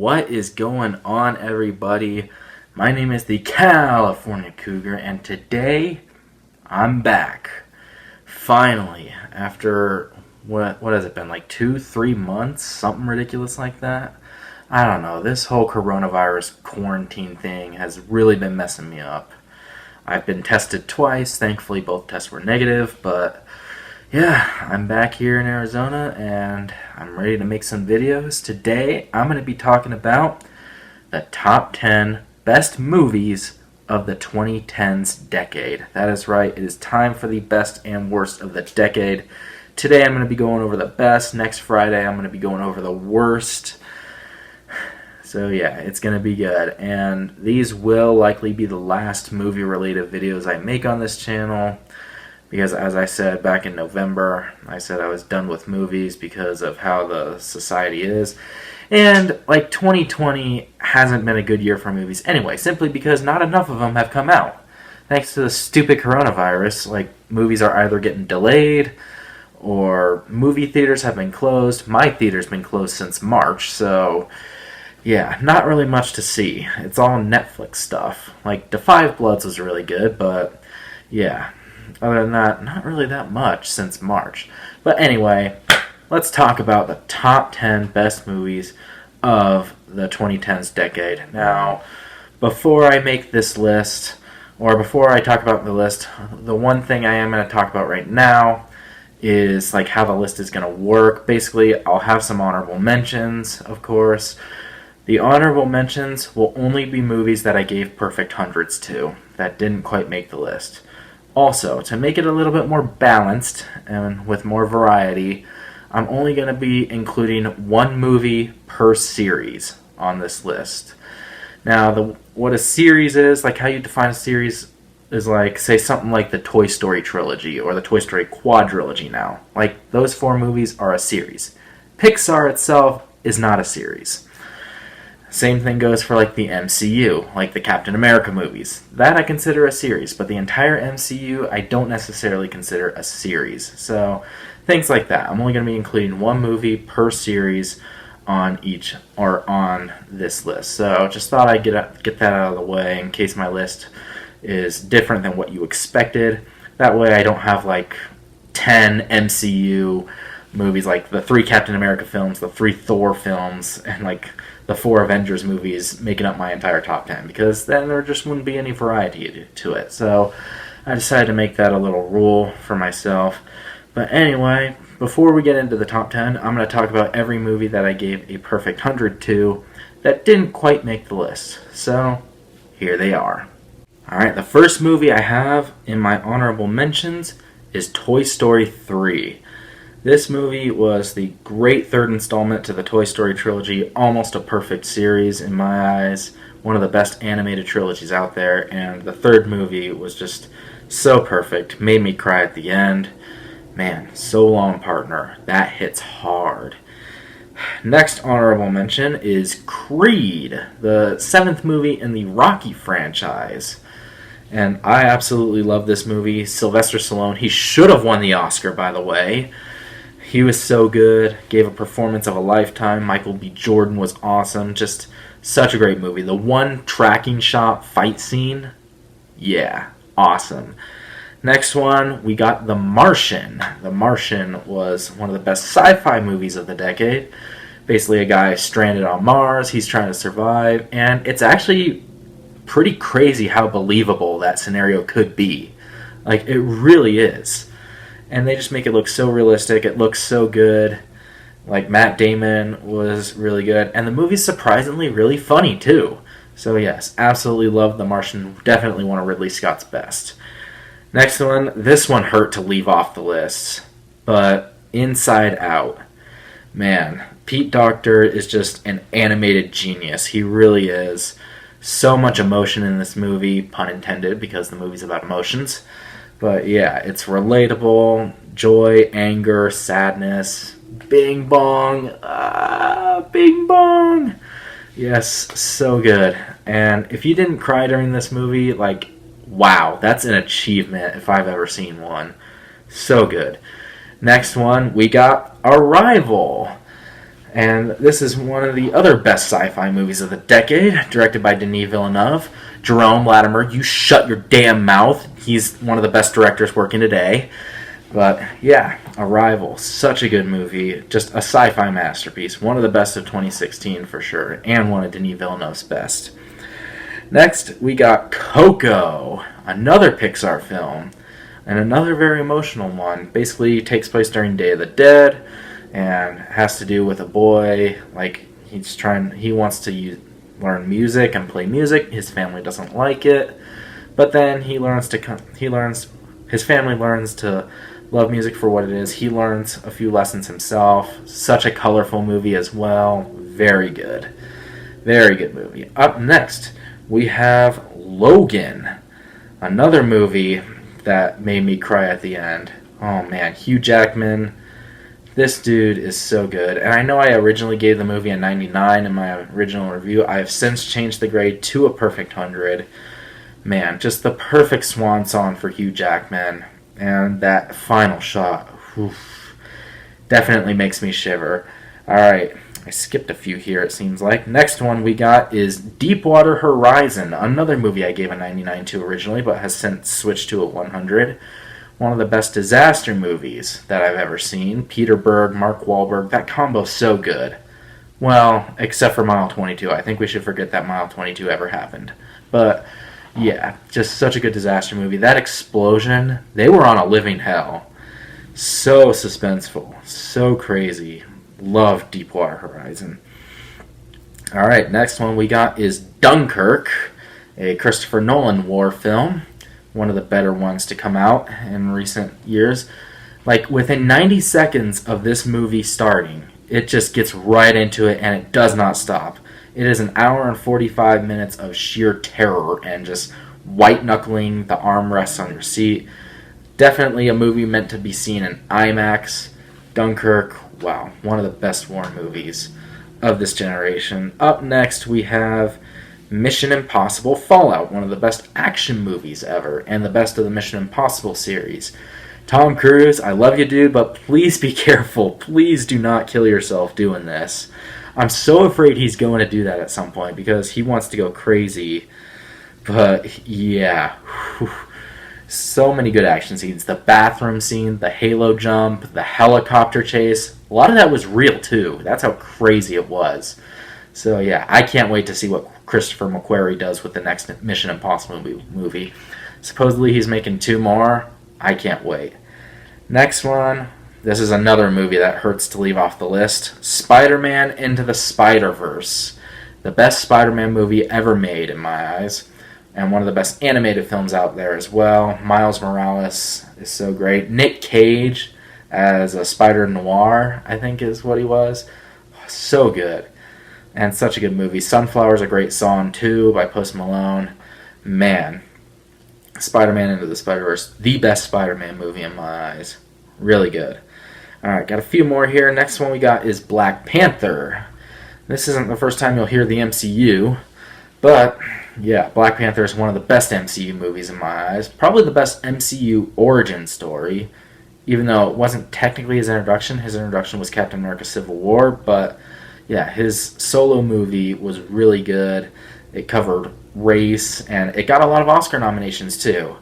What is going on, everybody? My name is the California Cougar, and today I'm back. Finally, after what has it been, like 2-3 months? Something ridiculous like that? I don't know. This whole coronavirus quarantine thing has really been messing me up. I've been tested twice. Thankfully, both tests were negative, but yeah, I'm back here in Arizona and I'm ready to make some videos. Today, I'm going to be talking about the top 10 best movies of the 2010s decade. That is right, it is time for the best and worst of the decade. Today, I'm going to be going over the best. Next Friday, I'm going to be going over the worst. So yeah, it's going to be good. And these will likely be the last movie-related videos I make on this channel. Because as I said back in November, I said I was done with movies because of how the society is. And like 2020 hasn't been a good year for movies anyway, simply because not enough of them have come out. Thanks to the stupid coronavirus, like movies are either getting delayed or movie theaters have been closed. My theater's been closed since March, so yeah, not really much to see. It's all Netflix stuff. Like, Da 5 Bloods was really good, but yeah. Other than that, not really that much since March. But anyway, let's talk about the top 10 best movies of the 2010s decade. Now, before I make this list, or before I talk about the list, the one thing I am going to talk about right now is like how the list is going to work. Basically, I'll have some honorable mentions, of course. The honorable mentions will only be movies that I gave perfect hundreds to, that didn't quite make the list. Also, to make it a little bit more balanced and with more variety, I'm only going to be including one movie per series on this list. Now, what a series is, like how you define a series, is like, say, something like the Toy Story trilogy or the Toy Story quadrilogy now. Like, those 4 movies are a series. Pixar itself is not a series. Same thing goes for like the MCU, like the Captain America movies. That I consider a series, but the entire MCU I don't necessarily consider a series. So things like that. I'm only going to be including one movie per series on each or on this list. So just thought I'd get that out of the way in case my list is different than what you expected. That way I don't have like 10 MCU movies, like the 3 Captain America films, the 3 Thor films, and like the 4 Avengers movies making up my entire top 10, because then there just wouldn't be any variety to it. So I decided to make that a little rule for myself. But anyway, before we get into the top 10, I'm going to talk about every movie that I gave a perfect 100 to that didn't quite make the list. So here they are. Alright, the first movie I have in my honorable mentions is Toy Story 3. This movie was the great third installment to the Toy Story trilogy, almost a perfect series in my eyes, one of the best animated trilogies out there, and the third movie was just so perfect, made me cry at the end. Man, So Long Partner, that hits hard. Next honorable mention is Creed, the 7th movie in the Rocky franchise. And I absolutely love this movie. Sylvester Stallone, he should have won the Oscar, by the way. He was so good, gave a performance of a lifetime. Michael B. Jordan was awesome. Just such a great movie. The one tracking shot fight scene, yeah, awesome. Next one, we got The Martian. The Martian was one of the best sci-fi movies of the decade. Basically a guy stranded on Mars, he's trying to survive, and it's actually pretty crazy how believable that scenario could be. Like, it really is. And they just make it look so realistic. It looks so good. Like, Matt Damon was really good. And the movie's surprisingly really funny, too. So, yes, absolutely love The Martian. Definitely one of Ridley Scott's best. Next one. This one hurt to leave off the list. But Inside Out. Man, Pete Docter is just an animated genius. He really is. So much emotion in this movie. Pun intended, because the movie's about emotions. But yeah, it's relatable, joy, anger, sadness, bing bong, bing bong. Yes, so good. And if you didn't cry during this movie, like, wow, that's an achievement if I've ever seen one. So good. Next one, we got Arrival. And this is one of the other best sci-fi movies of the decade, directed by Denis Villeneuve. Jerome Latimer, you shut your damn mouth. He's one of the best directors working today. But yeah, Arrival, such a good movie. Just a sci-fi masterpiece. One of the best of 2016 for sure, and one of Denis Villeneuve's best. Next, we got Coco, another Pixar film, and another very emotional one. Basically takes place during Day of the Dead, and has to do with a boy, like he wants to learn music and play music. His family doesn't like it, but then his family learns to love music for what it is. He learns a few lessons himself. Such a colorful movie as well. Very good movie. Up next, we have Logan, another movie that made me cry at the end. Oh man, Hugh Jackman. This dude is so good. And I know I originally gave the movie a 99 in my original review. I have since changed the grade to a perfect 100. Man, just the perfect swan song for Hugh Jackman. And that final shot, definitely makes me shiver. Alright, I skipped a few here it seems like. Next one we got is Deepwater Horizon. Another movie I gave a 99 to originally, but has since switched to a 100. One of the best disaster movies that I've ever seen. Peter Berg, Mark Wahlberg, that combo's so good. Well, except for Mile 22. I think we should forget that Mile 22 ever happened. But, yeah, just such a good disaster movie. That explosion, they were on a living hell. So suspenseful, so crazy. Love Deepwater Horizon. Alright, next one we got is Dunkirk, a Christopher Nolan war film. One of the better ones to come out in recent years. Like, within 90 seconds of this movie starting, it just gets right into it and it does not stop. It is an hour and 45 minutes of sheer terror and just white-knuckling the armrests on your seat. Definitely a movie meant to be seen in IMAX. Dunkirk, wow, one of the best war movies of this generation. Up next, we have Mission Impossible Fallout, one of the best action movies ever, and the best of the Mission Impossible series. Tom Cruise, I love you, dude, but please be careful. Please do not kill yourself doing this. I'm so afraid he's going to do that at some point because he wants to go crazy. But, yeah. So many good action scenes. The bathroom scene, the halo jump, the helicopter chase. A lot of that was real, too. That's how crazy it was. So, yeah, I can't wait to see what Christopher McQuarrie does with the next Mission Impossible movie. Supposedly he's making 2 more. I can't wait. Next one, this is another movie that hurts to leave off the list. Spider-Man Into the Spider-Verse. The best Spider-Man movie ever made in my eyes. And one of the best animated films out there as well. Miles Morales is so great. Nick Cage as a Spider-Noir, I think is what he was. So good. And such a good movie. Sunflower's a great song too by Post Malone. Man, Spider-Man Into the Spider-Verse, the best Spider-Man movie in my eyes. Really good. Alright, got a few more here. Next one we got is Black Panther. This isn't the first time you'll hear the MCU, but yeah, Black Panther is one of the best MCU movies in my eyes. Probably the best MCU origin story, even though it wasn't technically his introduction. His introduction was Captain America Civil War, but yeah, his solo movie was really good. It covered race, and it got a lot of Oscar nominations too.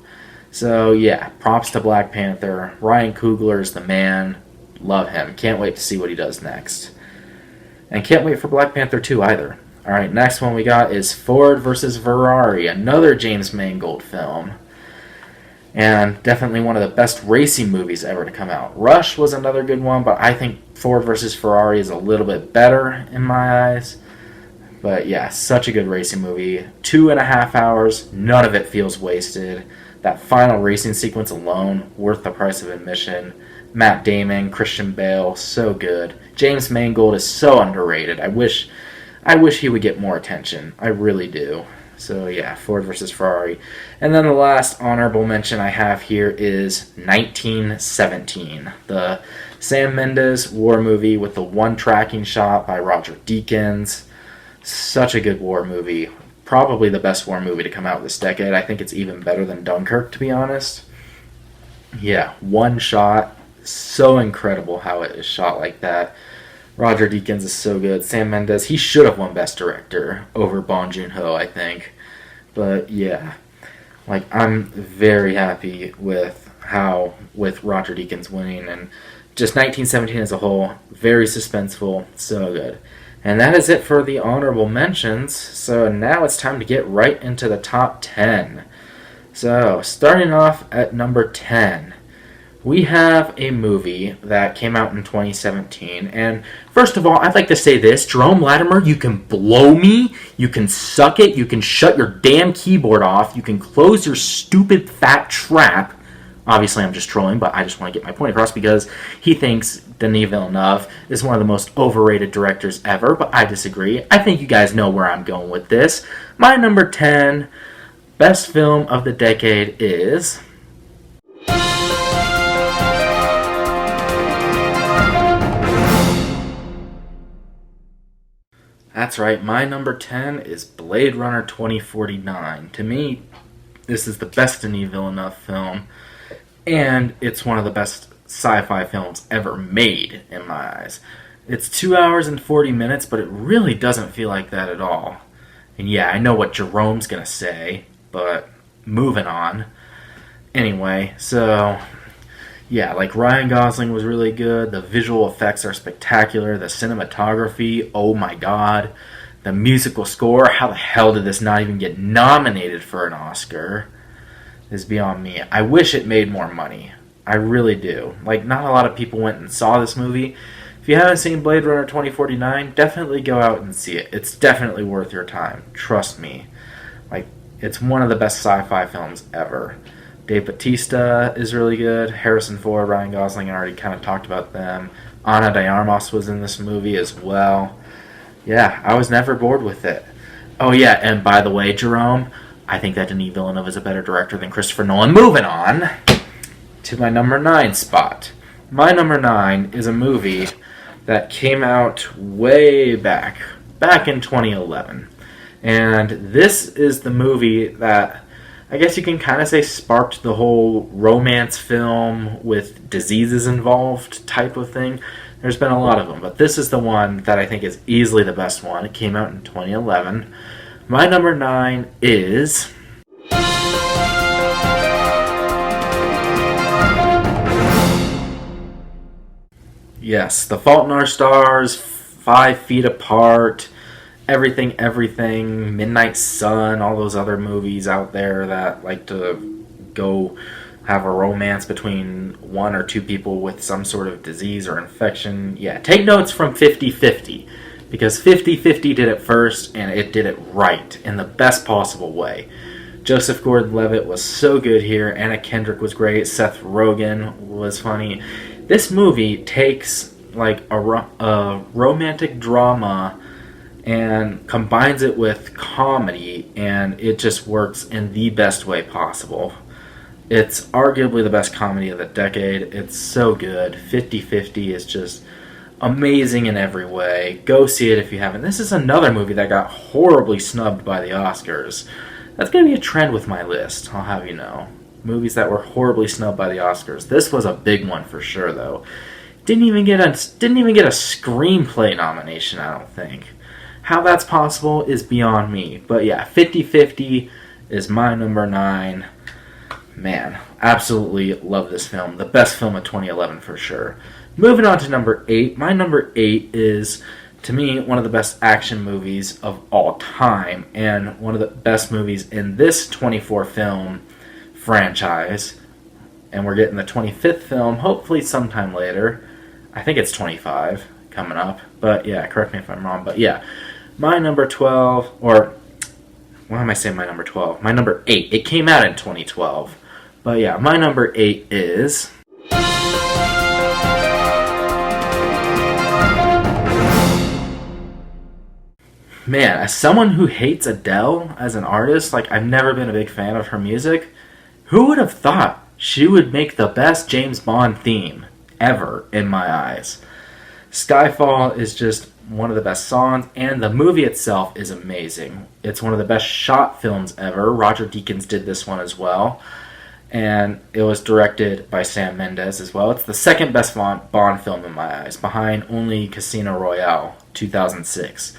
So yeah, props to Black Panther. Ryan Coogler is the man. Love him. Can't wait to see what he does next. And can't wait for Black Panther 2 either. Alright, next one we got is Ford versus Ferrari, another James Mangold film. And definitely one of the best racing movies ever to come out. Rush was another good one, but I think Ford versus Ferrari is a little bit better in my eyes. But yeah, such a good racing movie. 2.5 hours, none of it feels wasted. That final racing sequence alone, worth the price of admission. Matt Damon, Christian Bale, so good. James Mangold is so underrated. I wish he would get more attention. I really do. So yeah, Ford versus Ferrari. And then the last honorable mention I have here is 1917, the Sam Mendes war movie with the one tracking shot by Roger Deakins. Such a good war movie. Probably the best war movie to come out this decade. I think it's even better than Dunkirk, to be honest. Yeah, one shot. So incredible how it is shot like that. Roger Deakins is so good. Sam Mendes, he should have won Best Director over Bong Joon-ho, I think. But yeah, like I'm very happy with Roger Deakins winning, and just 1917 as a whole, very suspenseful, so good. And that is it for the honorable mentions. So now it's time to get right into the top 10. So starting off at number 10, we have a movie that came out in 2017. And first of all, I'd like to say this. Jerome Latimer, you can blow me. You can suck it. You can shut your damn keyboard off. You can close your stupid fat trap. Obviously, I'm just trolling, but I just want to get my point across because he thinks Denis Villeneuve is one of the most overrated directors ever, but I disagree. I think you guys know where I'm going with this. My number 10 best film of the decade is... That's right, my number 10 is Blade Runner 2049. To me, this is the best Denis Villeneuve film, and it's one of the best sci-fi films ever made, in my eyes. It's 2 hours and 40 minutes, but it really doesn't feel like that at all. And yeah, I know what Jerome's gonna say, but moving on. Anyway, so... yeah, like Ryan Gosling was really good. The visual effects are spectacular. The cinematography, oh my god. The musical score, how the hell did this not even get nominated for an Oscar? Is beyond me. I wish it made more money. I really do. Like, not a lot of people went and saw this movie. If you haven't seen Blade Runner 2049, definitely go out and see it. It's definitely worth your time. Trust me. Like, it's one of the best sci-fi films ever. Dave Bautista is really good. Harrison Ford, Ryan Gosling, I already kind of talked about them. Ana de Armas was in this movie as well. Yeah, I was never bored with it. Oh yeah, and by the way, Jerome, I think that Denis Villeneuve is a better director than Christopher Nolan. Moving on to my number 9 spot. My number 9 is a movie that came out way back in 2011. And this is the movie that I guess you can kind of say sparked the whole romance film with diseases involved type of thing. There's been a lot of them, but this is the one that I think is easily the best one. It came out in 2011. My number 9 is... yes, The Fault in Our Stars, 5 Feet Apart, Everything, Midnight Sun, all those other movies out there that like to go have a romance between one or two people with some sort of disease or infection. Yeah, take notes from 50-50, because 50-50 did it first, and it did it right, in the best possible way. Joseph Gordon-Levitt was so good here, Anna Kendrick was great, Seth Rogen was funny. This movie takes like a romantic drama and combines it with comedy, and it just works in the best way possible. It's arguably the best comedy of the decade. It's so good. 50-50 is just amazing in every way. Go see it if you haven't. This is another movie that got horribly snubbed by the Oscars. That's going to be a trend with my list, I'll have you know. Movies that were horribly snubbed by the Oscars. This was a big one for sure, though. Didn't even get a screenplay nomination, I don't think. How that's possible is beyond me. But yeah, 50-50 is my number 9. Man, absolutely love this film. The best film of 2011 for sure. Moving on to number 8. My number 8 is, to me, one of the best action movies of all time, and one of the best movies in this 24 film franchise. And we're getting the 25th film, hopefully sometime later. I think it's 25 coming up. But yeah, correct me if I'm wrong. But yeah, my number 12, or why am I saying my number 12? My number 8. It came out in 2012. But yeah, my number 8 is... man, as someone who hates Adele as an artist, like I've never been a big fan of her music, who would have thought she would make the best James Bond theme ever in my eyes? Skyfall is just one of the best songs, and the movie itself is amazing. It's one of the best shot films ever. Roger Deakins did this one as well. and it was directed by Sam Mendes as well. It's the second best Bond film in my eyes, behind only Casino Royale, 2006.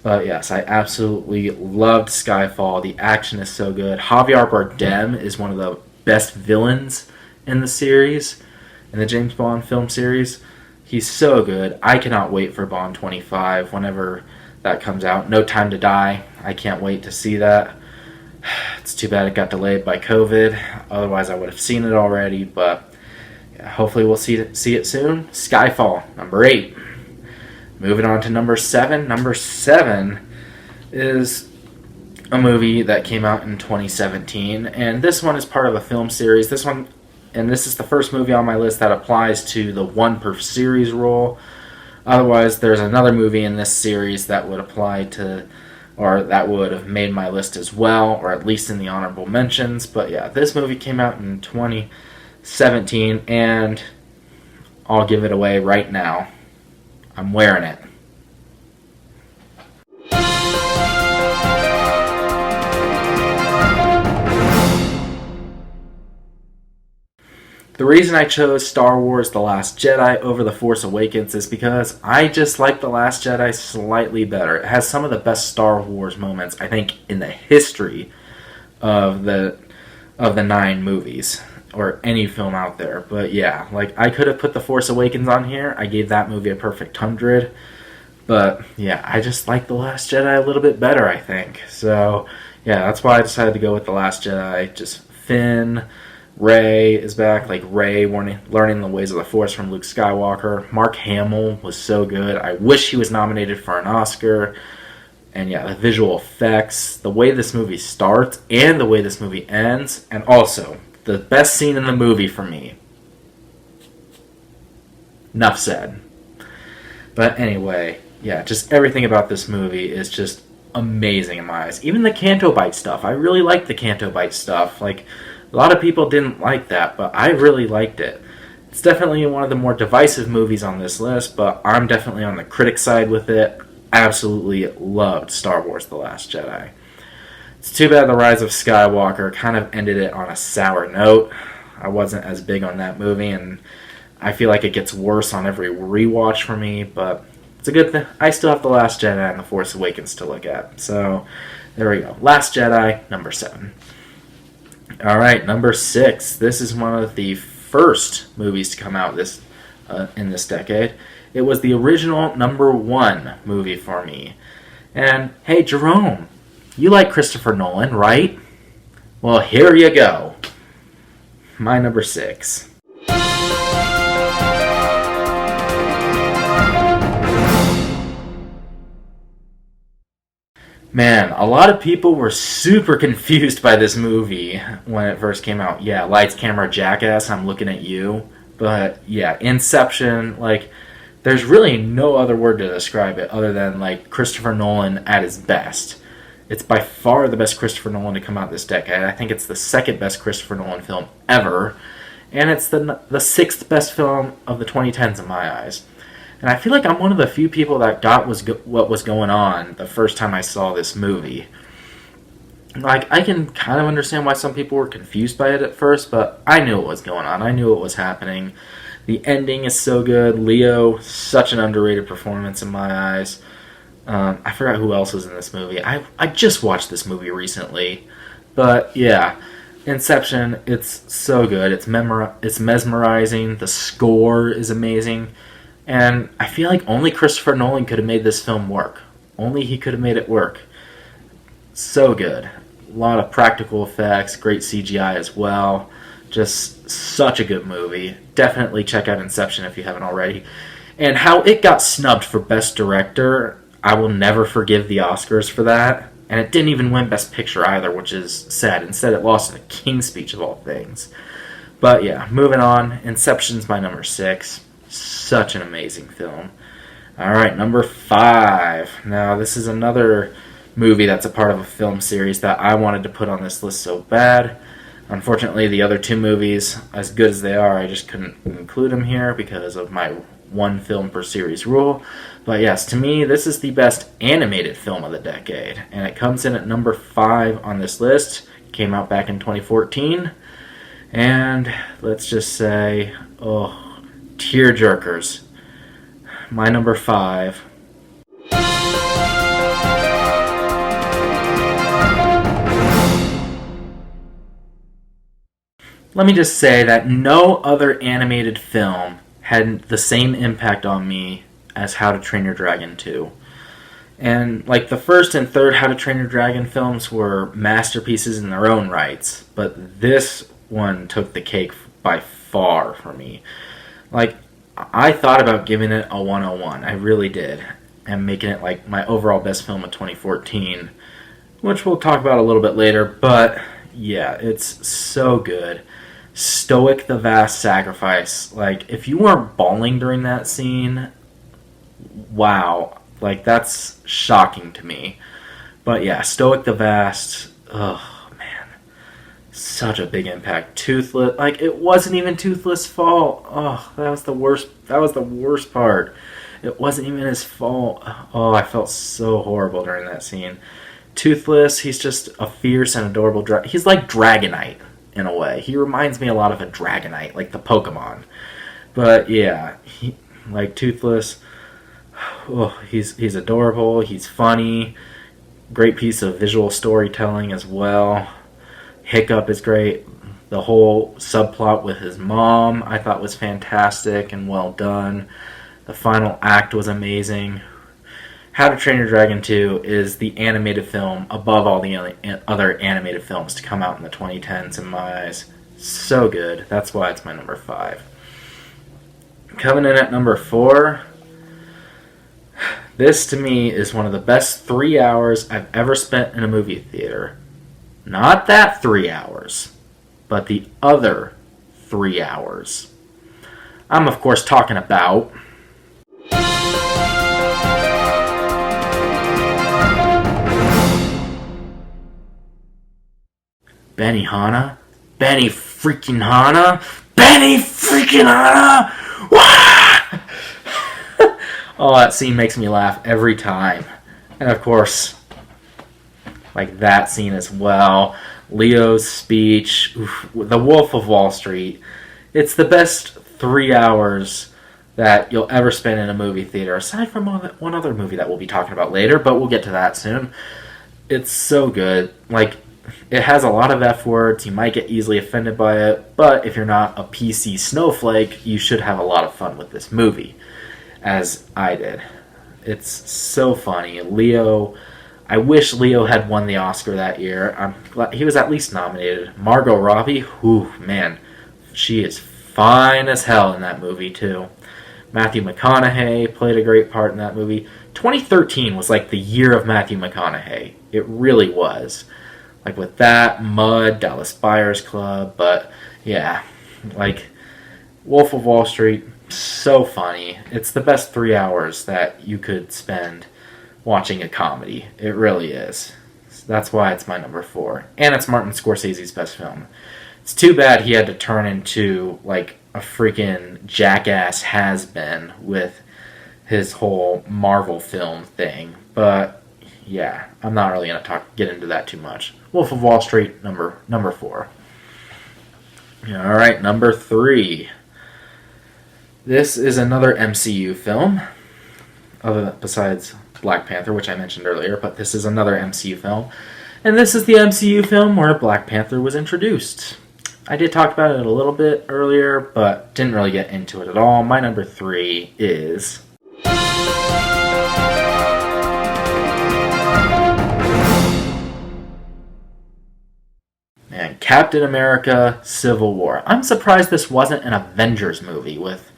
But yes, I absolutely loved Skyfall. The action is so good. Javier Bardem is one of the best villains in the series, in the James Bond film series. He's so good. I cannot wait for Bond 25 whenever that comes out. No Time to Die. I can't wait to see that. It's too bad it got delayed by COVID. Otherwise, I would have seen it already. But yeah, hopefully we'll see it soon. Skyfall, number 8. Moving on to number 7. Number 7 is a movie that came out in 2017. And this one is part of a film series. This is the first movie on my list that applies to the 1 per series rule. Otherwise, there's another movie in this series that would apply to, or that would have made my list as well, or at least in the honorable mentions. But yeah, this movie came out in 2017, and I'll give it away right now. I'm wearing it. The reason I chose Star Wars The Last Jedi over The Force Awakens is because I just like The Last Jedi slightly better. It has some of the best Star Wars moments, I think, in the history of the 9 movies, or any film out there. But yeah, like, I could have put The Force Awakens on here. I gave that movie a perfect 100. But yeah, I just like The Last Jedi a little bit better, I think. So yeah, that's why I decided to go with The Last Jedi. Just Finn, Rey is back, like Rey learning the ways of the Force from Luke Skywalker. Mark Hamill was so good. I wish he was nominated for an Oscar. And yeah, the visual effects, the way this movie starts, and the way this movie ends, and also the best scene in the movie for me. Enough said. But anyway, yeah, just everything about this movie is just amazing in my eyes. Even the Canto Bite stuff. I really like the Canto Bite stuff. Like, a lot of people didn't like that, but I really liked it. It's definitely one of the more divisive movies on this list, but I'm definitely on the critic side with it. Absolutely loved Star Wars The Last Jedi. It's too bad The Rise of Skywalker kind of ended it on a sour note. I wasn't as big on that movie, and I feel like it gets worse on every rewatch for me, but it's a good thing. I still have The Last Jedi and The Force Awakens to look at. So, there we go. Last Jedi, number 7. Alright, number 6. This is one of the first movies to come out in this decade. It was the original number 1 movie for me. And, hey, Jerome, you like Christopher Nolan, right? Well, here you go. My number 6. Man, a lot of people were super confused by this movie when it first came out. Yeah, lights, camera, jackass, I'm looking at you. But yeah, Inception, like, there's really no other word to describe it other than, like, Christopher Nolan at his best. It's by far the best Christopher Nolan to come out this decade. I think it's the second best Christopher Nolan film ever. And it's the 6th best film of the 2010s in my eyes. And I feel like I'm one of the few people that got what was going on the first time I saw this movie. Like, I can kind of understand why some people were confused by it at first, but I knew what was going on. I knew what was happening. The ending is so good. Leo, such an underrated performance in my eyes. I forgot who else was in this movie. I just watched this movie recently. But, yeah. Inception, it's so good. It's mesmerizing. The score is amazing. And I feel like only Christopher Nolan could have made this film work. Only he could have made it work. So good. A lot of practical effects, great CGI as well. Just such a good movie. Definitely check out Inception if you haven't already. And how it got snubbed for Best Director, I will never forgive the Oscars for that. And it didn't even win Best Picture either, which is sad. Instead, it lost to The King's Speech of all things. But yeah, moving on. Inception's my number 6. Such an amazing film. Alright, number 5. Now, this is another movie that's a part of a film series that I wanted to put on this list so bad. Unfortunately, the other 2 movies, as good as they are, I just couldn't include them here because of my 1 film per series rule. But yes, to me, this is the best animated film of the decade. And it comes in at number 5 on this list. Came out back in 2014. And let's just say, oh, tearjerkers. My number 5. Let me just say that no other animated film had the same impact on me as How to Train Your Dragon 2. And like the first and third How to Train Your Dragon films were masterpieces in their own rights, but this one took the cake by far for me. Like, I thought about giving it a 101. I really did. And making it like my overall best film of 2014, which we'll talk about a little bit later. But yeah, it's so good. Stoic the Vast Sacrifice. Like, if you weren't bawling during that scene, wow. Like, that's shocking to me. But yeah, Stoic the Vast, oh man, such a big impact. Toothless, like, it wasn't even Toothless' fault. Oh, that was the worst part. It wasn't even his fault. Oh, I felt so horrible during that scene. Toothless, he's just a fierce and adorable he's like Dragonite in a way. He reminds me a lot of a Dragonite, like the Pokemon. But yeah, like Toothless, oh, he's adorable, he's funny, great piece of visual storytelling as well. Hiccup is great. The whole subplot with his mom I thought was fantastic and well done. The final act was amazing. How to Train Your Dragon 2 is the animated film above all the other animated films to come out in the 2010s in my eyes. So good. That's why it's my number 5. Coming in at number 4, this to me is one of the best 3 hours I've ever spent in a movie theater. Not that 3 hours, but the other 3 hours. I'm of course talking about Benihana? Benny freaking Hanna? Benny freaking Hanna! Wah! Oh, that scene makes me laugh every time. And of course, like that scene as well. Leo's speech. Oof, The Wolf of Wall Street. It's the best 3 hours that you'll ever spend in a movie theater, aside from one other movie that we'll be talking about later, but we'll get to that soon. It's so good. Like, it has a lot of F words. You might get easily offended by it, but if you're not a PC snowflake, you should have a lot of fun with this movie, as I did. It's so funny. Leo, I wish Leo had won the Oscar that year. I'm glad he was at least nominated. Margot Robbie, whew, man, she is fine as hell in that movie too. Matthew McConaughey played a great part in that movie. 2013 was like the year of Matthew McConaughey. It really was. Like with that, Mud, Dallas Buyers Club, but yeah, like Wolf of Wall Street, so funny. It's the best 3 hours that you could spend watching a comedy. It really is. That's why it's my number 4. And it's Martin Scorsese's best film. It's too bad he had to turn into like a freaking jackass has-been with his whole Marvel film thing. But yeah, I'm not really going to get into that too much. Wolf of Wall Street, number 4. Alright, number 3. This is another MCU film, besides Black Panther, which I mentioned earlier, but this is another MCU film. And this is the MCU film where Black Panther was introduced. I did talk about it a little bit earlier, but didn't really get into it at all. My number 3 is Captain America Civil War. I'm surprised this wasn't an Avengers movie with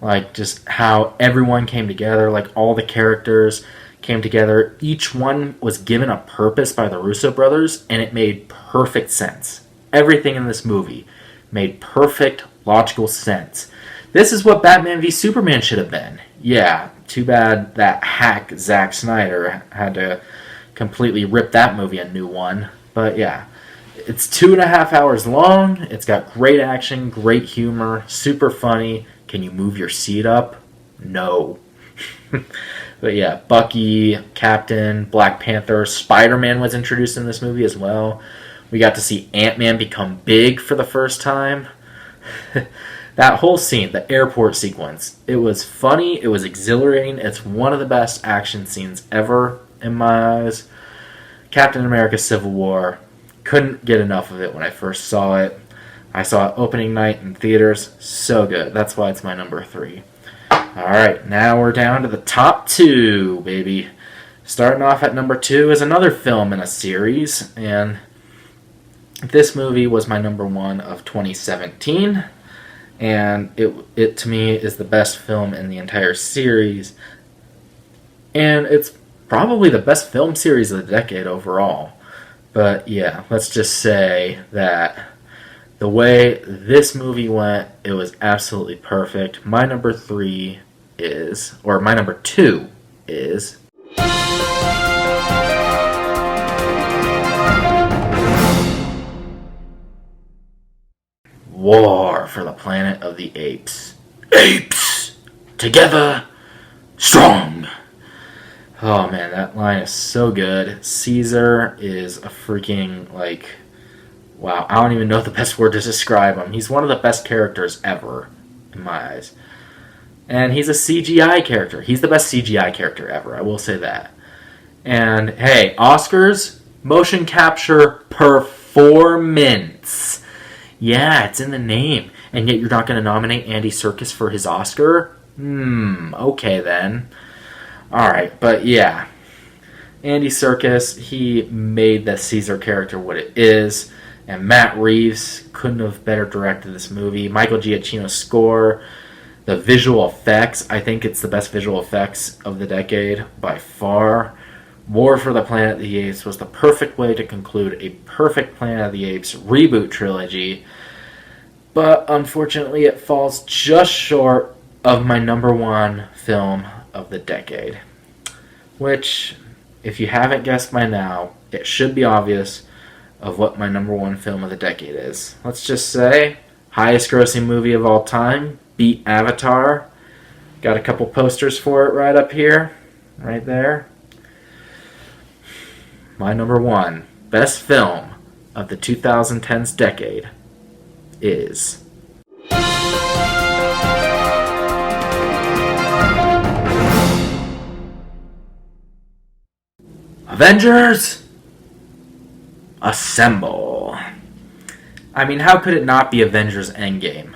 like just how everyone came together, like all the characters came together. Each one was given a purpose by the Russo brothers, and it made perfect sense. Everything in this movie made perfect, logical sense. This is what Batman v Superman should have been. Yeah, too bad that hack Zack Snyder had to completely rip that movie a new one. But yeah, it's 2.5 hours long. It's got great action, great humor, super funny. Can you move your seat up? No. But yeah, Bucky, Captain, Black Panther, Spider-Man was introduced in this movie as well. We got to see Ant-Man become big for the first time. That whole scene, the airport sequence, it was funny, it was exhilarating. It's one of the best action scenes ever in my eyes. Captain America Civil War, couldn't get enough of it when I first saw it. I saw it opening night in theaters, so good. That's why it's my number 3. Alright, now we're down to the top 2, baby. Starting off at number 2 is another film in a series, and this movie was my number 1 of 2017. And it to me is the best film in the entire series, and it's probably the best film series of the decade overall. But yeah, let's just say that the way this movie went, it was absolutely perfect. My number 2 is War for the Planet of the Apes. Apes! Together! Strong! Oh man, that line is so good. Caesar is a freaking, wow, I don't even know the best word to describe him. He's one of the best characters ever, in my eyes. And he's a CGI character. He's the best CGI character ever, I will say that. And hey, Oscars, motion capture performance. Yeah, it's in the name. And yet you're not going to nominate Andy Serkis for his Oscar? Okay then. Alright, but yeah. Andy Serkis, he made the Caesar character what it is. And Matt Reeves couldn't have better directed this movie. Michael Giacchino's score. The visual effects, I think it's the best visual effects of the decade by far. War for the Planet of the Apes was the perfect way to conclude a perfect Planet of the Apes reboot trilogy, but unfortunately it falls just short of my number 1 film of the decade. Which, if you haven't guessed by now, it should be obvious of what my number 1 film of the decade is. Let's just say, highest grossing movie of all time, beat Avatar. Got a couple posters for it right up here, right there. My number 1 best film of the 2010s decade is Avengers Assemble. I mean, how could it not be Avengers Endgame?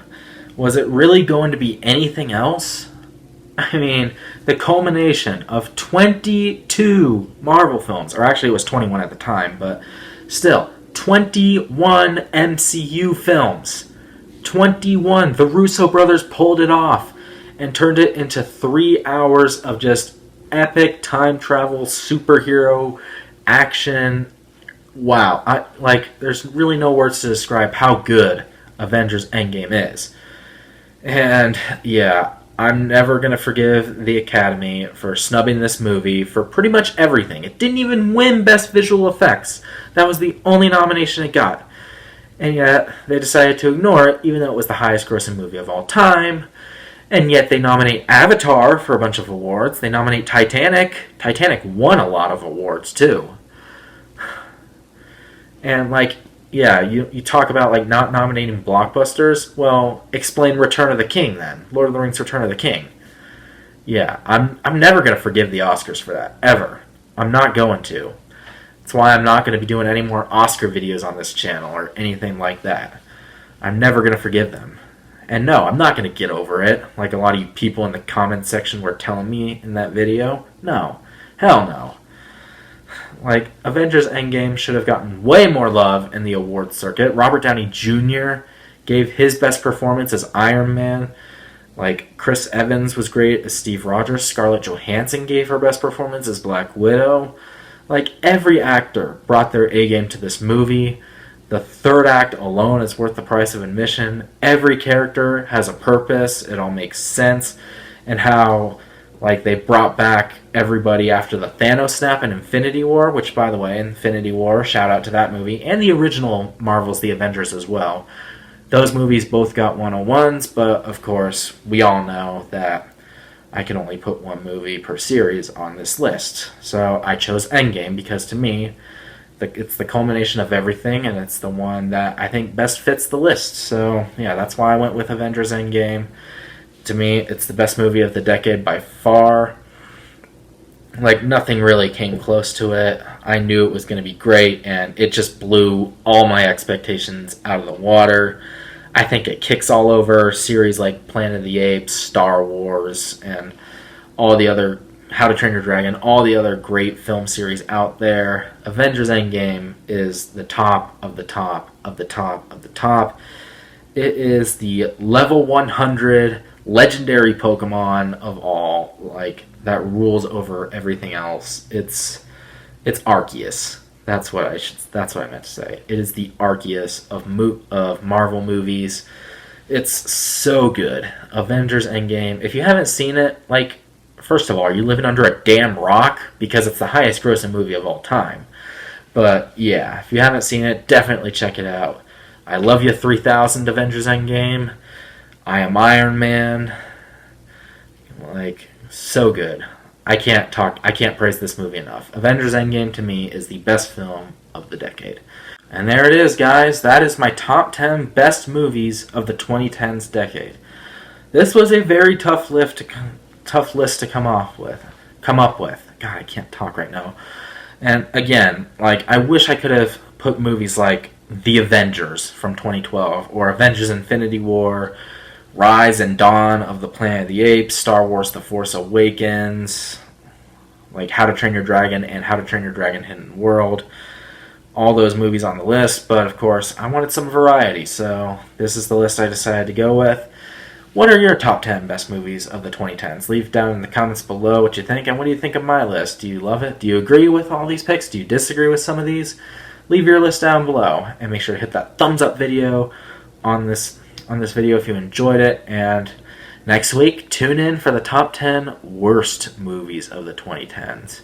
Was it really going to be anything else? I mean, the culmination of 22 Marvel films, or actually it was 21 at the time, but still, 21 MCU films. 21. The Russo brothers pulled it off and turned it into 3 hours of just epic time travel, superhero action. Wow. There's really no words to describe how good Avengers Endgame is. And yeah, I'm never going to forgive the Academy for snubbing this movie for pretty much everything. It didn't even win Best Visual Effects. That was the only nomination it got. And yet, they decided to ignore it, even though it was the highest grossing movie of all time. And yet, they nominate Avatar for a bunch of awards. They nominate Titanic. Titanic won a lot of awards, too. And, yeah, you talk about not nominating blockbusters. Well, explain Return of the King then. Lord of the Rings Return of the King. Yeah, I'm never going to forgive the Oscars for that. Ever. I'm not going to. That's why I'm not going to be doing any more Oscar videos on this channel or anything like that. I'm never going to forgive them. And no, I'm not going to get over it, like a lot of you people in the comment section were telling me in that video. No. Hell no. Avengers Endgame should have gotten way more love in the awards circuit. Robert Downey Jr. gave his best performance as Iron Man. Chris Evans was great as Steve Rogers. Scarlett Johansson gave her best performance as Black Widow. Every actor brought their A-game to this movie. The third act alone is worth the price of admission. Every character has a purpose. It all makes sense. And how they brought back everybody after the Thanos snap in Infinity War, which, by the way, Infinity War, shout out to that movie, and the original Marvel's The Avengers as well. Those movies both got 101s, but of course, we all know that I can only put one movie per series on this list. So I chose Endgame because to me, it's the culmination of everything, and it's the one that I think best fits the list. So yeah, that's why I went with Avengers Endgame. To me, it's the best movie of the decade by far. Like, nothing really came close to it. I knew it was going to be great, and it just blew all my expectations out of the water. I think it kicks all over series like Planet of the Apes, Star Wars, and all the other How to Train Your Dragon, all the other great film series out there. Avengers Endgame is the top of the top of the top of the top. It is the level 100 legendary Pokemon of all, like, that rules over everything else. It's Arceus. That's what I meant to say. It is the Arceus of Marvel movies. It's so good. Avengers Endgame. If you haven't seen it, like, first of all, are you living under a damn rock? Because it's the highest grossing movie of all time. But yeah, if you haven't seen it, definitely check it out. I love you 3000 Avengers Endgame. I am Iron Man. Like, so good. I can't praise this movie enough. Avengers Endgame to me is the best film of the decade. And there it is, guys. That is my top 10 best movies of the 2010s decade. This was a very tough list to come up with. God, I can't talk right now. And again, like, I wish I could have put movies like The Avengers from 2012 or Avengers Infinity War, Rise and Dawn of the Planet of the Apes, Star Wars The Force Awakens, like How to Train Your Dragon and How to Train Your Dragon Hidden World. All those movies on the list, but of course I wanted some variety, so this is the list I decided to go with. What are your top 10 best movies of the 2010s? Leave down in the comments below what you think, and what do you think of my list? Do you love it? Do you agree with all these picks? Do you disagree with some of these? Leave your list down below, and make sure to hit that thumbs up video on this video if you enjoyed it, and next week, tune in for the top 10 worst movies of the 2010s.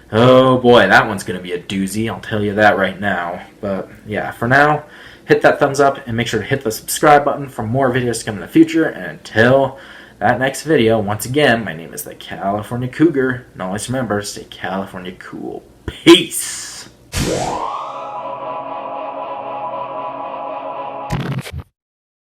Oh boy, that one's going to be a doozy, I'll tell you that right now. But yeah, for now, hit that thumbs up and make sure to hit the subscribe button for more videos to come in the future. And until that next video, once again, my name is the California Cougar, and always remember, stay California cool. Peace!